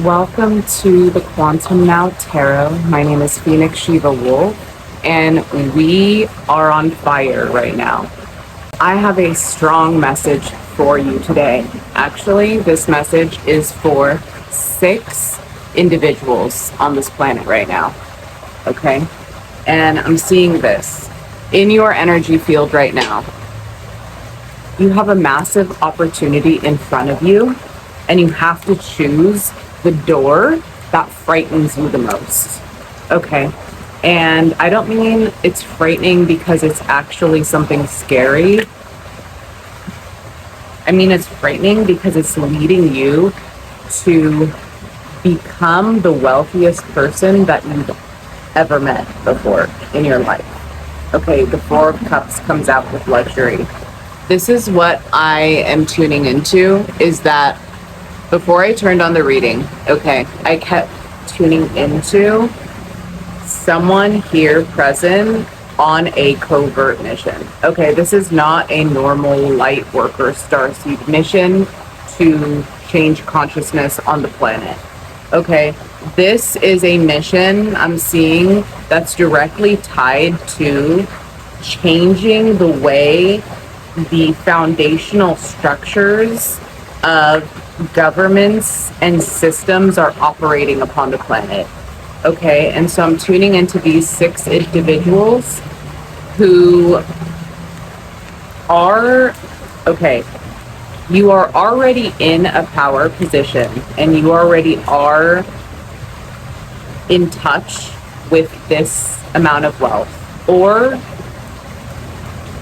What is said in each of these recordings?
Welcome to the Quantum Now Tarot. My name is Phoenix Shiva Wolf, and we are on fire right now. I have a strong message for you today. Actually, this message is for 6 individuals on this planet right now. Okay? And I'm seeing this in your energy field right now. You have a massive opportunity in front of you, and you have to choose the door that frightens you the most. Okay. And I don't mean it's frightening because it's actually something scary. I mean it's frightening because it's leading you to become the wealthiest person that you've ever met before in your life. Okay, the Four of Cups comes out with luxury. This is what I am tuning into, is that before I turned on the reading, okay, I kept tuning into someone here present on a covert mission. Okay, this is not a normal light worker starseed mission to change consciousness on the planet. Okay, this is a mission I'm seeing that's directly tied to changing the way the foundational structures of governments and systems are operating upon the planet. Okay, and so I'm tuning into these 6 individuals who are, okay, you are already in a power position and you already are in touch with this amount of wealth, or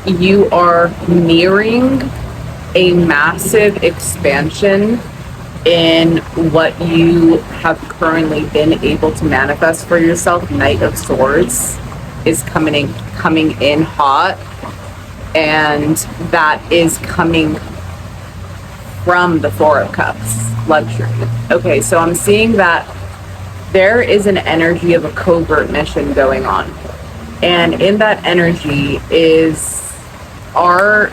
you are nearing a massive expansion in what you have currently been able to manifest for yourself. Knight of Swords is coming in hot, and that is coming from the Four of Cups, luxury. Okay, so I'm seeing that there is an energy of a covert mission going on, and in that energy are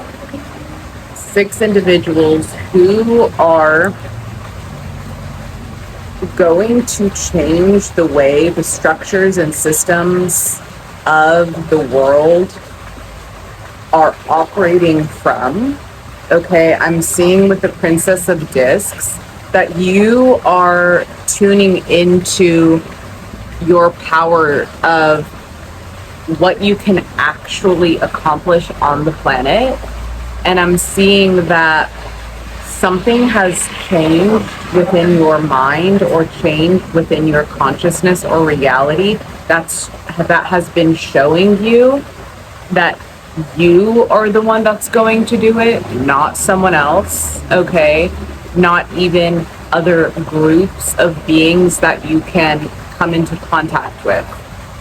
6 individuals who are going to change the way the structures and systems of the world are operating from. Okay, I'm seeing with the Princess of Discs that you are tuning into your power of what you can actually accomplish on the planet. And I'm seeing that something has changed within your mind or changed within your consciousness or reality that has been showing you that you are the one that's going to do it, not someone else, okay? Not even other groups of beings that you can come into contact with.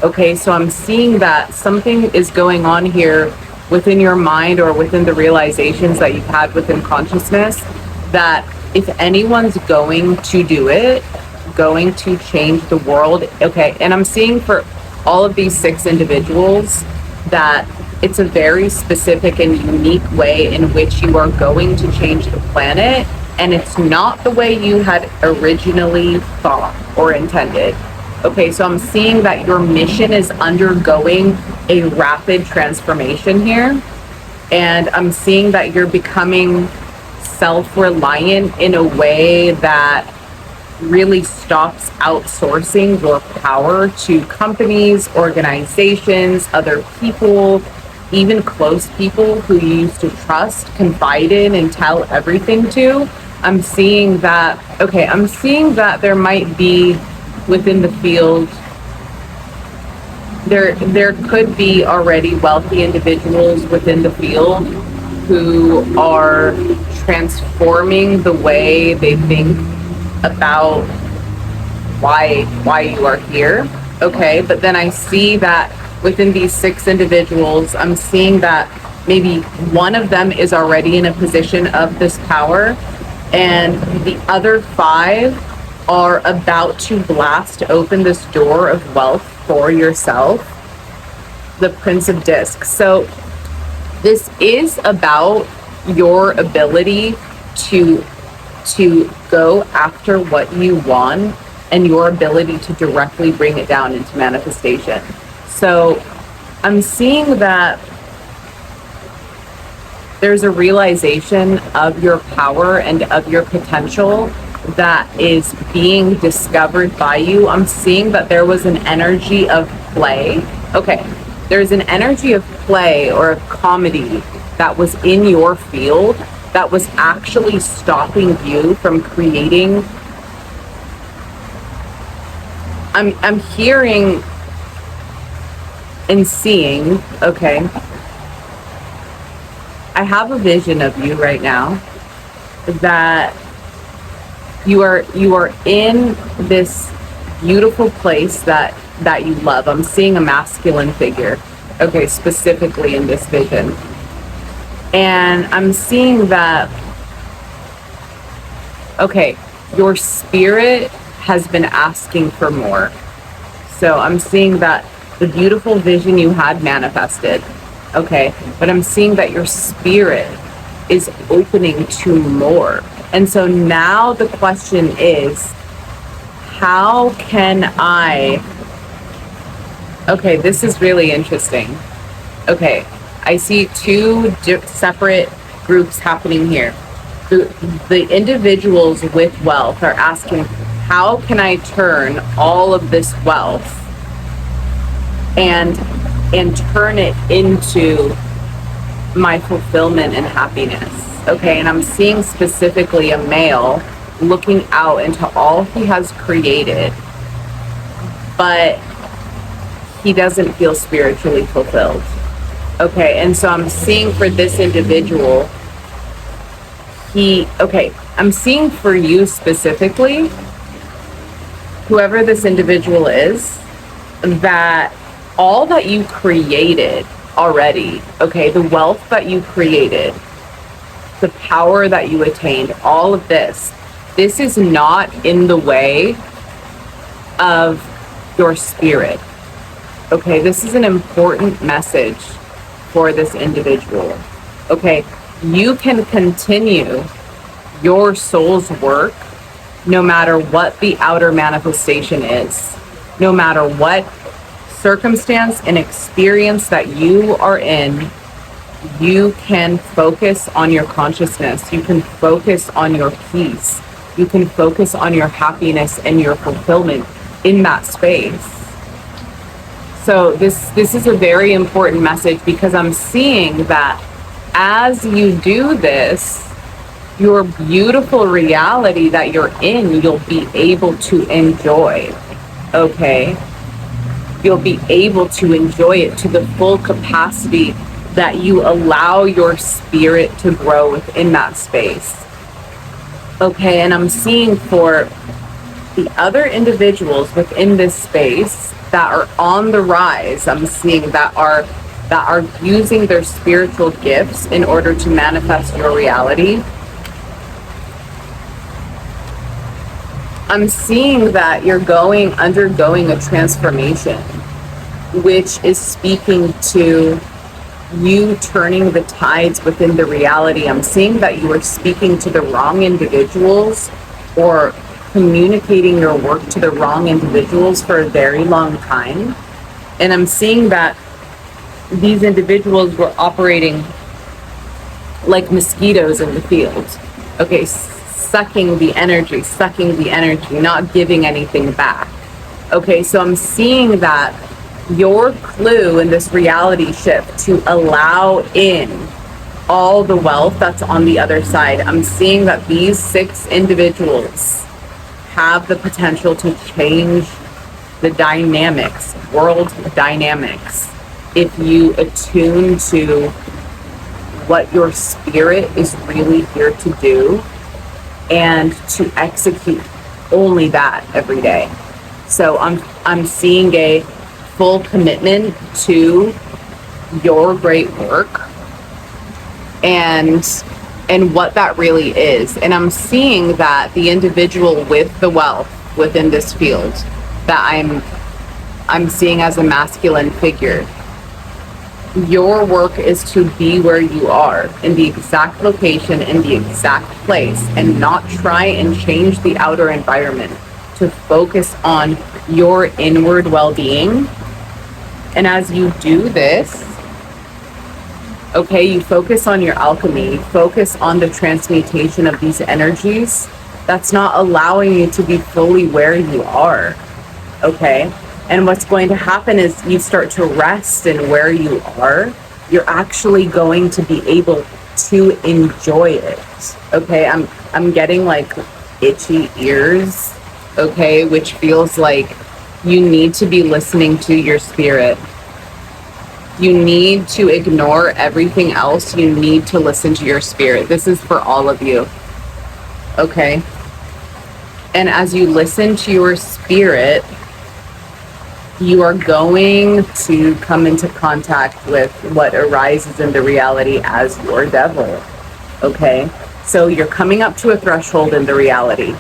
Okay, so I'm seeing that something is going on here within your mind or within the realizations that you've had within consciousness, that if anyone's going to do it, going to change the world, okay, and I'm seeing for all of these 6 individuals that it's a very specific and unique way in which you are going to change the planet, and it's not the way you had originally thought or intended. Okay, so I'm seeing that your mission is undergoing a rapid transformation here, and I'm seeing that you're becoming self-reliant in a way that really stops outsourcing your power to companies, organizations, other people, even close people who you used to trust, confide in, and tell everything to. I'm seeing that, okay, I'm seeing that there might be within the field, there could be already wealthy individuals within the field who are transforming the way they think about why you are here. Okay, but then I see that within these 6 individuals, I'm seeing that maybe one of them is already in a position of this power, and the other 5 are about to blast open this door of wealth for yourself, the Prince of Discs. So this is about your ability to to go after what you want and your ability to directly bring it down into manifestation. So I'm seeing that there's a realization of your power and of your potential that is being discovered by you. I'm seeing that there was an energy of play. Okay, there's an energy of play or of comedy that was in your field that was actually stopping you from creating. I'm hearing and seeing, okay, I have a vision of you right now that you are in this beautiful place that you love. I'm seeing a masculine figure, okay, specifically in this vision. And I'm seeing that, okay, your spirit has been asking for more. So I'm seeing that the beautiful vision you had manifested, okay, but I'm seeing that your spirit is opening to more. And so now the question is, how can I, okay, this is really interesting. Okay, I see two separate groups happening here. The individuals with wealth are asking, how can I turn all of this wealth and turn it into my fulfillment and happiness? Okay, and I'm seeing specifically a male looking out into all he has created, but he doesn't feel spiritually fulfilled. Okay, and so I'm seeing for this individual, I'm seeing for you specifically, whoever this individual is, that all that you created already, okay, the wealth that you created, the power that you attained, all of this is not in the way of your spirit. Okay, this is an important message for this individual. Okay, you can continue your soul's work no matter what the outer manifestation is, no matter what circumstance and experience that you are in. You can focus on your consciousness. You can focus on your peace. You can focus on your happiness and your fulfillment in that space. So this is a very important message, because I'm seeing that as you do this, your beautiful reality that you're in, you'll be able to enjoy, okay? You'll be able to enjoy it to the full capacity that you allow your spirit to grow within that space. Okay, and I'm seeing for the other individuals within this space that are on the rise, I'm seeing that are using their spiritual gifts in order to manifest your reality. I'm seeing that you're undergoing a transformation, which is speaking to you turning the tides within the reality. I'm seeing that you are speaking to the wrong individuals or communicating your work to the wrong individuals for a very long time. And I'm seeing that these individuals were operating like mosquitoes in the field. Okay, sucking the energy, not giving anything back. Okay, so I'm seeing that your clue in this reality shift to allow in all the wealth that's on the other side. I'm seeing that these 6 individuals have the potential to change the dynamics, world dynamics, if you attune to what your spirit is really here to do and to execute only that every day. So I'm seeing a full commitment to your great work and what that really is. And I'm seeing that the individual with the wealth within this field that I'm seeing as a masculine figure, Your work is to be where you are, in the exact location, in the exact place, and not try and change the outer environment, to focus on your inward well-being. And as you do this, okay, you focus on your alchemy, focus on the transmutation of these energies that's not allowing you to be fully where you are, okay? And what's going to happen is you start to rest in where you are. You're actually going to be able to enjoy it, okay? I'm getting like itchy ears, okay, which feels like you need to be listening to your spirit. You need to ignore everything else. You need to listen to your spirit. This is for all of you, okay? And as you listen to your spirit, you are going to come into contact with what arises in the reality as your devil, okay? So you're coming up to a threshold in the reality.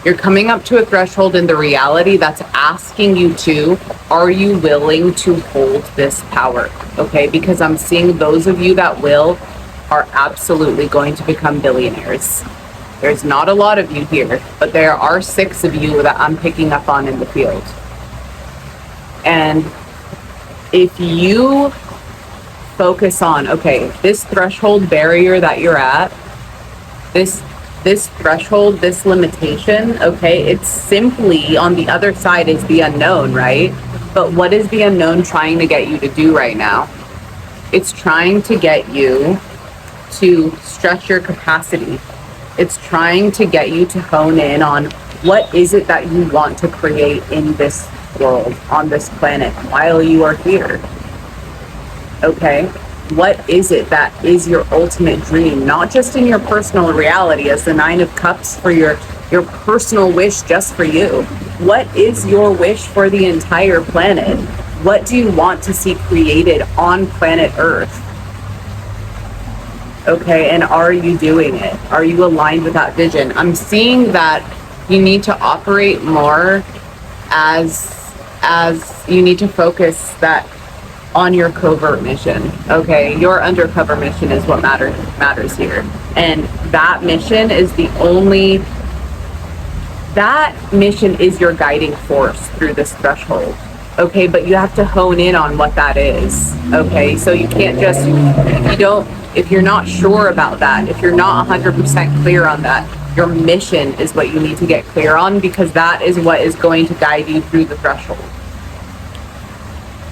You're coming up to a threshold in the reality that's asking you to, are you willing to hold this power? Okay, because I'm seeing those of you that will are absolutely going to become billionaires. There's not a lot of you here, but there are 6 of you that I'm picking up on in the field. And if you focus on, okay, this threshold barrier that you're at, this threshold, this limitation, okay, it's simply on the other side is the unknown, right? But what is the unknown trying to get you to do right now? It's trying to get you to stretch your capacity. It's trying to get you to hone in on what is it that you want to create in this world, on this planet, while you are here, okay? What is it that is your ultimate dream, not just in your personal reality as the 9 of Cups for your personal wish just for you? What is your wish for the entire planet? What do you want to see created on planet Earth? Okay, and are you doing it? Are you aligned with that vision? I'm seeing that you need to operate more as you need to focus that on your covert mission, okay? Your undercover mission is what matters here. And that mission is that mission is your guiding force through this threshold, okay? But you have to hone in on what that is, okay? So you can't just, if you're not sure about that, if you're not 100% clear on that, your mission is what you need to get clear on, because that is what is going to guide you through the threshold.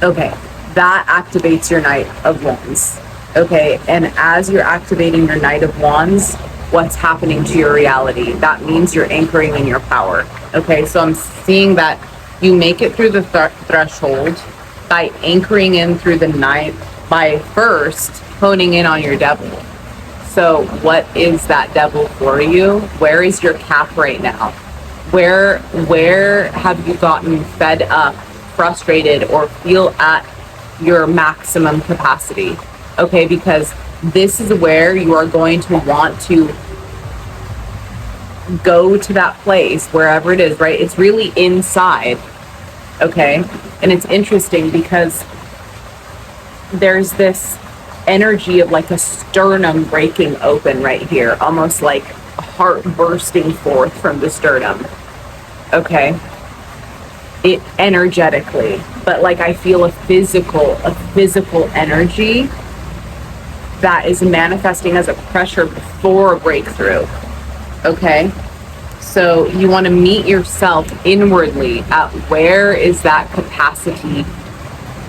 Okay. That activates your Knight of Wands, okay? And as you're activating your Knight of Wands, what's happening to your reality? That means you're anchoring in your power, okay? So I'm seeing that you make it through the threshold by anchoring in through the Knight, by first honing in on your devil. So what is that devil for you? Where is your cap right now? Where have you gotten fed up, frustrated, or feel at your maximum capacity? Okay, because this is where you are going to want to go to that place, wherever it is, right? It's really inside, okay? And it's interesting because there's this energy of like a sternum breaking open right here, almost like a heart bursting forth from the sternum, okay? It energetically, but like I feel a physical energy that is manifesting as a pressure before a breakthrough, okay? So you want to meet yourself inwardly at where is that capacity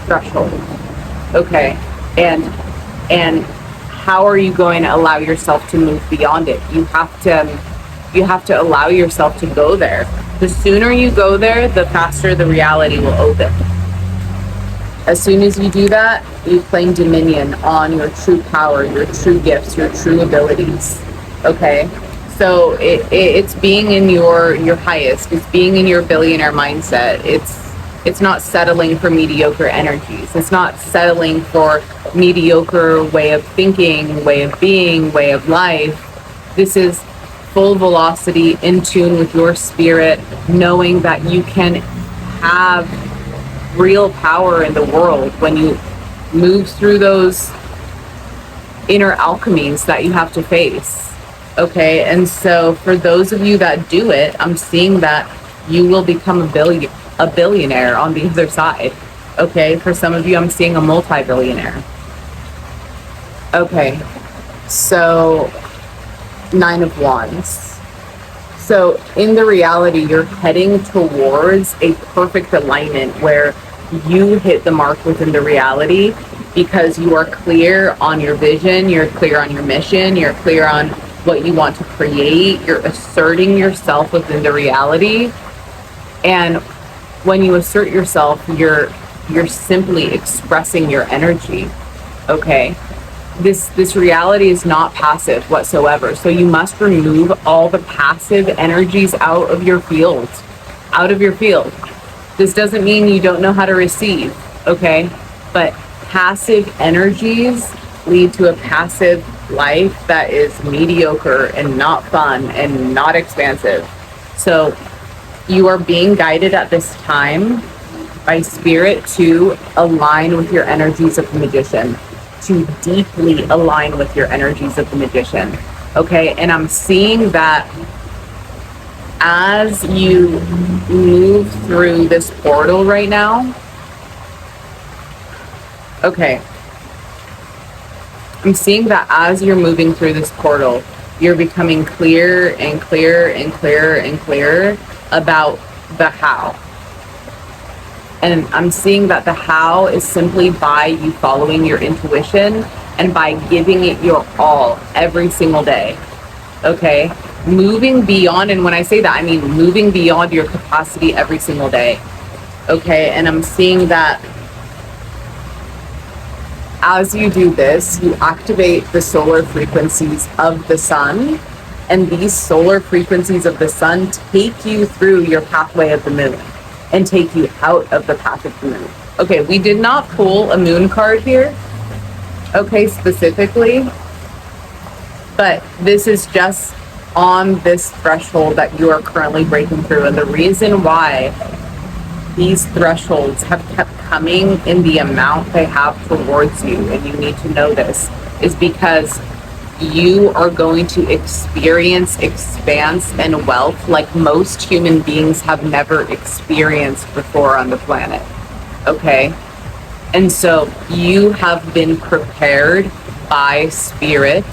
threshold, okay? And how are you going to allow yourself to move beyond it? You have to allow yourself to go there. The sooner you go there, the faster the reality will open. As soon as you do that, you claim dominion on your true power, your true gifts, your true abilities, okay? So it's being in your highest, it's being in your billionaire mindset. It's not settling for mediocre energies. It's not settling for mediocre way of thinking, way of being, way of life. This is full velocity, in tune with your spirit, knowing that you can have real power in the world when you move through those inner alchemies that you have to face. Okay, and so for those of you that do it, I'm seeing that you will become a billionaire on the other side. Okay, for some of you, I'm seeing a multi-billionaire. Okay, so 9 of Wands. So in the reality, you're heading towards a perfect alignment where you hit the mark within the reality because you are clear on your vision, you're clear on your mission, you're clear on what you want to create, you're asserting yourself within the reality. And when you assert yourself, you're simply expressing your energy. Okay, this reality is not passive whatsoever, so you must remove all the passive energies out of your field. This doesn't mean you don't know how to receive, okay, but passive energies lead to a passive life that is mediocre and not fun and not expansive. So you are being guided at this time by spirit to align with your energies of the magician, to deeply align with your energies of the magician. Okay, and I'm seeing that as you move through this portal right now, okay, I'm seeing that as you're moving through this portal, you're becoming clearer and clearer and clearer and clearer about the how. And I'm seeing that the how is simply by you following your intuition and by giving it your all every single day. Okay? Moving beyond, and when I say that, I mean moving beyond your capacity every single day. Okay? And I'm seeing that as you do this, you activate the solar frequencies of the sun, and these solar frequencies of the sun take you through your pathway of the moon and take you out of the path of the moon. Okay, we did not pull a moon card here, okay, specifically, but this is just on this threshold that you are currently breaking through. And the reason why these thresholds have kept coming in the amount they have towards you, and you need to know this, is because you are going to experience expanse and wealth like most human beings have never experienced before on the planet. Okay? And so you have been prepared by spirit.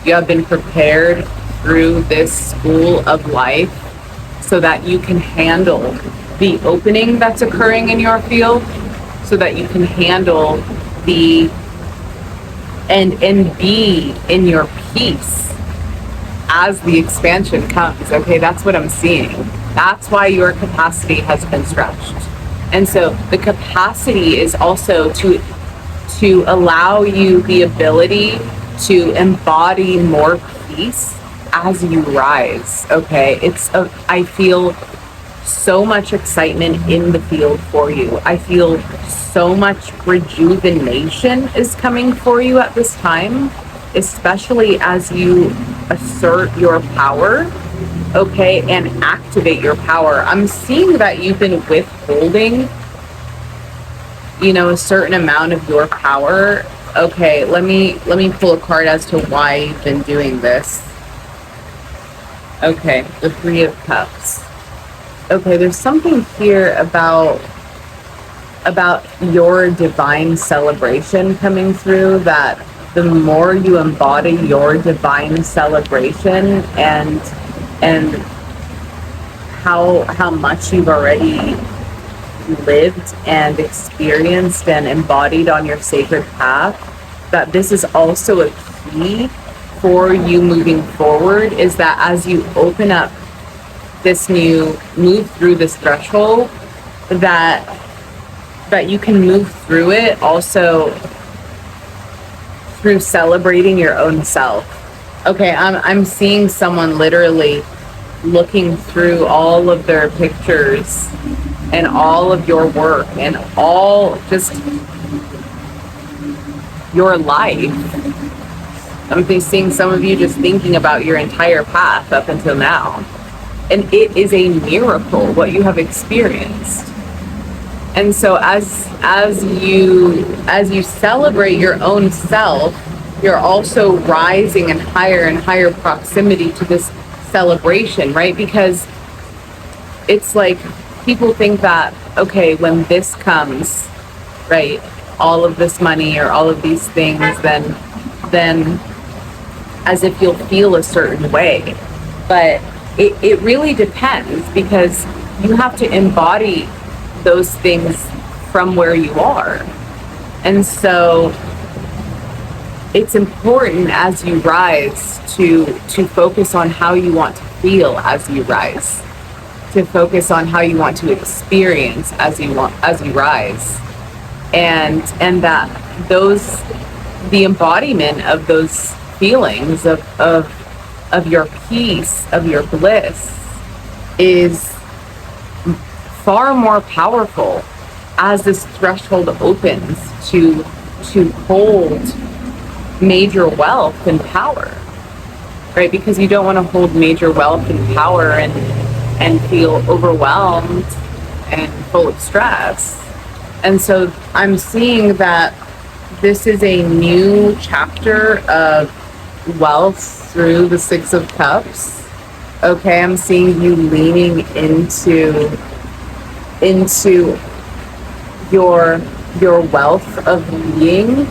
You have been prepared through this school of life so that you can handle the opening that's occurring in your field, so that you can handle the and be in your peace as the expansion comes. Okay, that's what I'm seeing. That's why your capacity has been stretched. And so the capacity is also to allow you the ability to embody more peace as you rise. Okay, I feel so much excitement in the field for you. I feel so much rejuvenation is coming for you at this time, especially as you assert your power, okay, and activate your power. I'm seeing that you've been withholding, a certain amount of your power. Okay, let me pull a card as to why you've been doing this. Okay, the Three of Cups. Okay, there's something here about your divine celebration coming through, that the more you embody your divine celebration and how much you've already lived and experienced and embodied on your sacred path, that this is also a key for you moving forward, is that as you open up this move through this threshold, that you can move through it also through celebrating your own self. Okay, I'm seeing someone literally looking through all of their pictures and all of your work and all just your life. I'm seeing some of you just thinking about your entire path up until now. And it is a miracle what you have experienced. And so as you celebrate your own self, you're also rising in higher and higher proximity to this celebration, right? Because it's like people think that, okay, when this comes, right, all of this money or all of these things, then as if you'll feel a certain way. But it really depends, because you have to embody those things from where you are. And so it's important as you rise to focus on how you want to feel as you rise, to focus on how you want to experience as you rise, and that the embodiment of those feelings of your peace, of your bliss, is far more powerful as this threshold opens to hold major wealth and power, right? Because you don't want to hold major wealth and power and feel overwhelmed and full of stress. And so I'm seeing that this is a new chapter of wealth through the Six of Cups. Okay, I'm seeing you leaning into your wealth of being,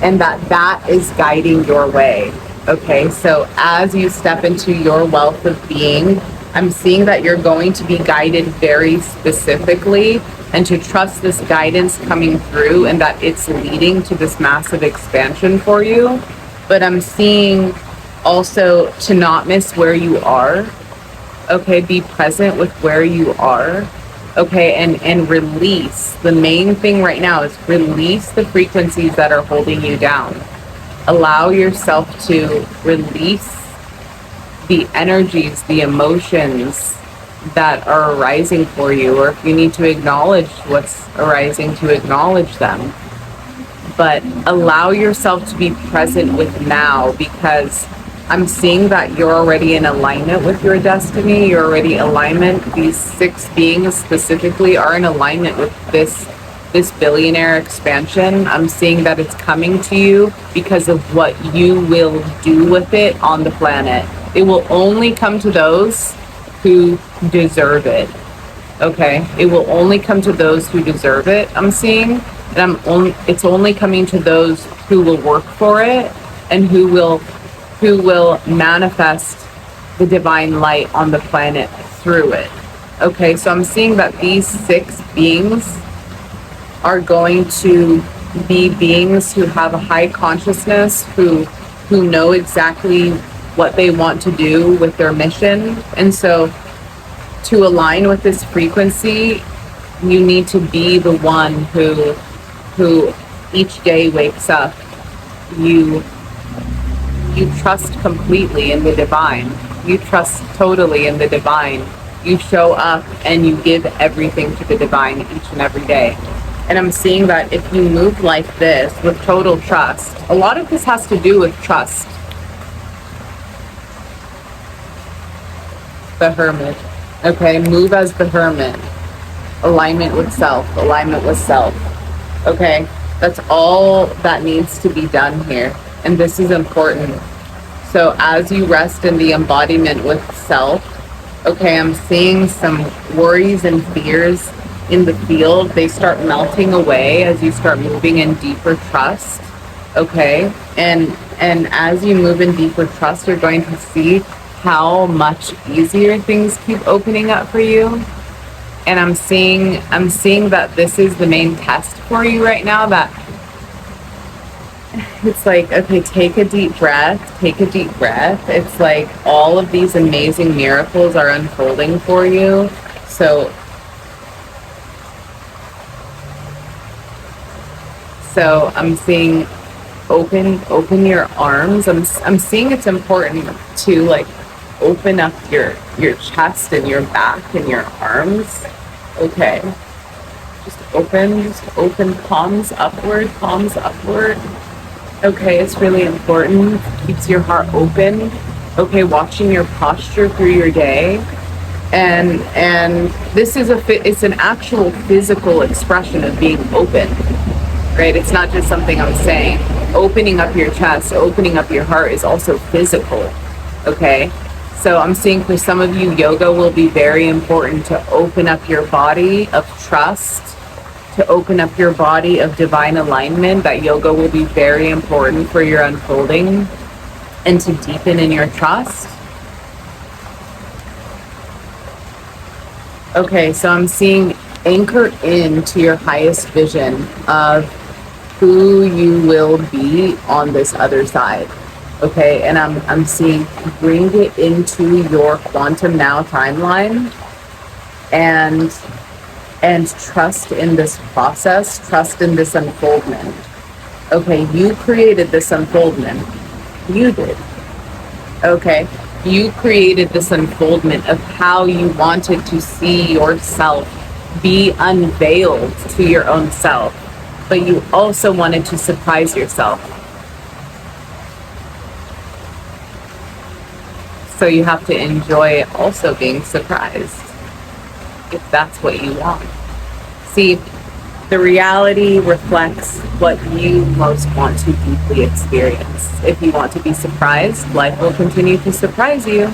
and that is guiding your way. Okay, so as you step into your wealth of being, I'm seeing that you're going to be guided very specifically, and to trust this guidance coming through, and that it's leading to this massive expansion for you. But I'm seeing also to not miss where you are. Okay, be present with where you are. Okay, and release. The main thing right now is release the frequencies that are holding you down. Allow yourself to release the energies, the emotions that are arising for you, or if you need to acknowledge what's arising, to acknowledge them. But allow yourself to be present with now, because I'm seeing that you're already in alignment with your destiny. You're already alignment. These six beings specifically are in alignment with this billionaire expansion. I'm seeing that it's coming to you because of what you will do with it on the planet. It will only come to those who deserve it. Okay? It will only come to those who deserve it, I'm seeing. And it's only coming to those who will work for it, and who will manifest the divine light on the planet through it. Okay, so I'm seeing that these six beings are going to be beings who have a high consciousness, who know exactly what they want to do with their mission. And so to align with this frequency, you need to be the one who each day wakes up, you trust completely in the divine. You trust totally in the divine. You show up and you give everything to the divine each and every day. And I'm seeing that if you move like this with total trust, a lot of this has to do with trust. The Hermit. Okay, move as the Hermit. Alignment with self. Alignment with self. Okay, that's all that needs to be done here. And this is important. So as you rest in the embodiment with self, okay, I'm seeing some worries and fears in the field. They start melting away as you start moving in deeper trust. Okay, and as you move in deeper trust, you're going to see how much easier things keep opening up for you. And I'm seeing that this is the main test for you right now, that it's like, okay, take a deep breath, take a deep breath. It's like all of these amazing miracles are unfolding for you. So I'm seeing open your arms. I'm seeing it's important to like open up your chest and your back and your arms. Okay, just open, palms upward. Okay, it's really important. Keeps your heart open. Okay, watching your posture through your day, And this is it's an actual physical expression of being open, right? It's not just something I'm saying. Opening up your chest, opening up your heart is also physical, okay? So I'm seeing for some of you, yoga will be very important to open up your body of trust, to open up your body of divine alignment. That yoga will be very important for your unfolding and to deepen in your trust. Okay, so I'm seeing anchor into your highest vision of who you will be on this other side. Okay, and I'm seeing bring it into your quantum now timeline and trust in this process, trust in this unfoldment. Okay, you created this unfoldment. You did. Okay, you created this unfoldment of how you wanted to see yourself be unveiled to your own self, but you also wanted to surprise yourself. So you have to enjoy also being surprised, if that's what you want. See, the reality reflects what you most want to deeply experience. If you want to be surprised, life will continue to surprise you.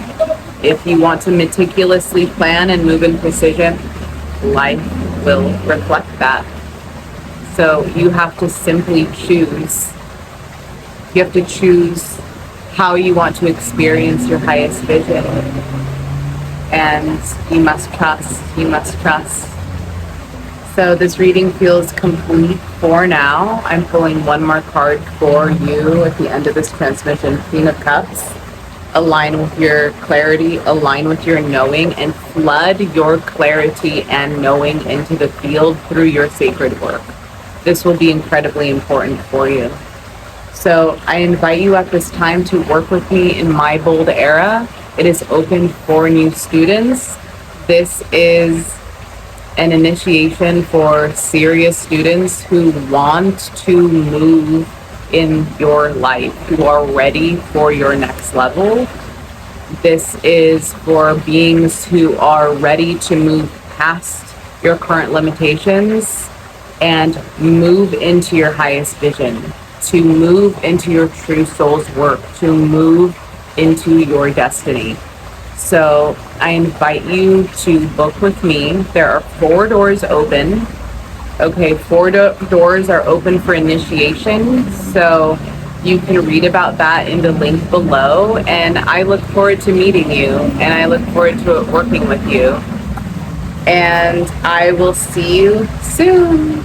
If you want to meticulously plan and move in precision, life will reflect that. So you have to simply choose. You have to choose how you want to experience your highest vision. And you must trust, you must trust. So this reading feels complete for now. I'm pulling one more card for you at the end of this transmission. Queen of Cups. Align with your clarity, align with your knowing, and flood your clarity and knowing into the field through your sacred work. This will be incredibly important for you. So I invite you at this time to work with me in my bold era. It is open for new students. This is an initiation for serious students who want to move in your life, who are ready for your next level. This is for beings who are ready to move past your current limitations and move into your highest vision, to move into your true soul's work, to move into your destiny. So I invite you to book with me. There are 4 doors open. Okay, 4 doors are open for initiation. So you can read about that in the link below. And I look forward to meeting you. And I look forward to working with you. And I will see you soon.